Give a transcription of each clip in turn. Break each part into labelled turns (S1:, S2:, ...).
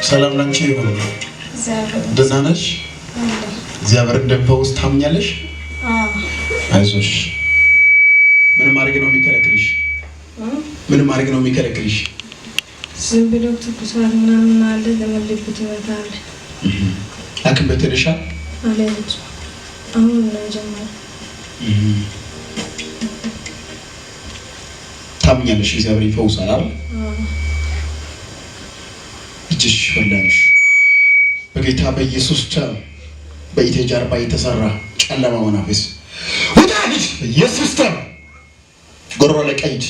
S1: ሰላም ላንቺ ይሁን። ደህና ነሽ? እግዚአብሔር እንደፈውስ ታምኛለሽ? አይዞሽ። ምን ማድረግ ነው የሚከለክልሽ? ምን ማድረግ ነው የሚከለክልሽ?
S2: ዝም ብሎ ትኩሳት ምናምን አለ፣ ለመልብት ይመጣል።
S1: ሐኪም ቤት ሄደሻል?
S2: አልሄድኩም። አሁን ነው ጀመረ።
S1: ታምኛለሽ? እግዚአብሔር ይፈውሳል አይደል? እጅሽ ፈላሽ በጌታ በኢየሱስ ስም በኢቴ ጀርባ የተሰራ ጨለማ መናፍስ ወጣ! በኢየሱስ ስም ጎሮ ለቀይድ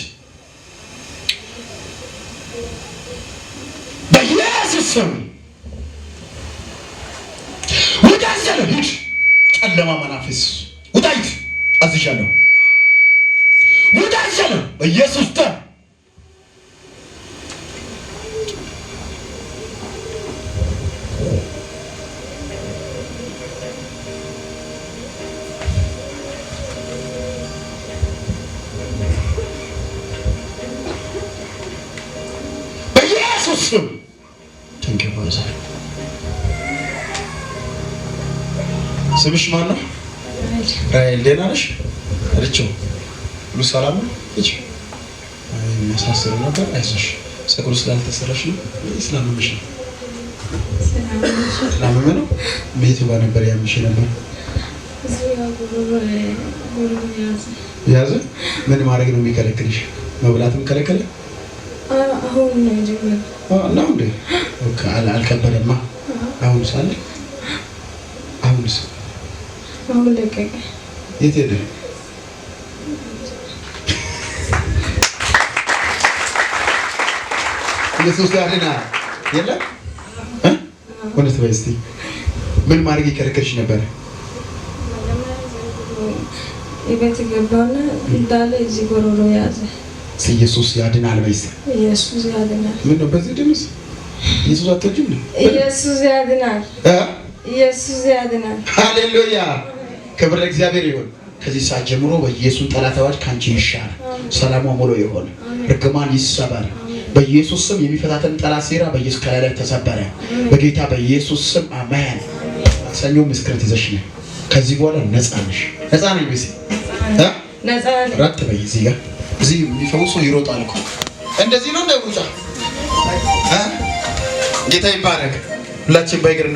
S1: በኢየሱስ ስም ወጣ! ዘልህ ጨለማ መናፍስ ወጣ! አዝሻለሁ። ወጣ! ዘልህ በኢየሱስ ስም ስምሽ ማን ነው? ራይል። ደህና ነሽ? አለችው። ሁሉ ሰላም ነው? እቺ የሚያሳስር ነበር። አይዞሽ። ፀጉሩ ስላልተሰራሽ ነው? ስላመመሽ ነው? ስላመመ ነው? ቤቱ ጋር ነበር ያምሽ ነበር? ያዘ። ምን ማድረግ ነው የሚከለክልሽ? መብላትም ከለከለ?
S2: አሁን ነው ጀመረ።
S1: ነው እንዴ? ኦኬ። አልከበደማ? አሁን ሳለ አሁንስ
S2: አሁን ለቀቀ።
S1: የት ሄደ? ኢየሱስ ያድናል። የለም ወንስ በስቲ ምን ማድረግ ይከለክልሽ ነበር?
S2: ይበት ገባና እንዳለ እዚህ ጎሮሮ ያዘ።
S1: ኢየሱስ ያድናል። በይስ
S2: ኢየሱስ ያድናል።
S1: ምን ነው በዚህ ድምጽ ኢየሱስ አትወጂም ነው?
S2: ኢየሱስ ያድናል። ኢየሱስ ያድናል።
S1: ሃሌሉያ! ክብር ለእግዚአብሔር ይሁን። ከዚህ ሰዓት ጀምሮ በኢየሱስ ጠላታዎች ካንቺ ይሻል። ሰላም ሙሉ ይሁን። ርግማን ይሰበር በኢየሱስ ስም። የሚፈታተን ጠላት ሴራ በኢየሱስ ከላይ ተሰበረ በጌታ በኢየሱስ ስም አሜን። ሰኞ ምስክርት ይዘሽ ነው። ከዚህ በኋላ ነፃ ነሽ። ነፃ ነኝ በሲ
S2: ነፃ
S1: ራት በይ። እዚህ ጋር እዚህ የሚፈውሱ ይሮጣል እኮ እንደዚህ ነው። እንደውጣ ጌታ ይባረክ። ሁላችን ባይገር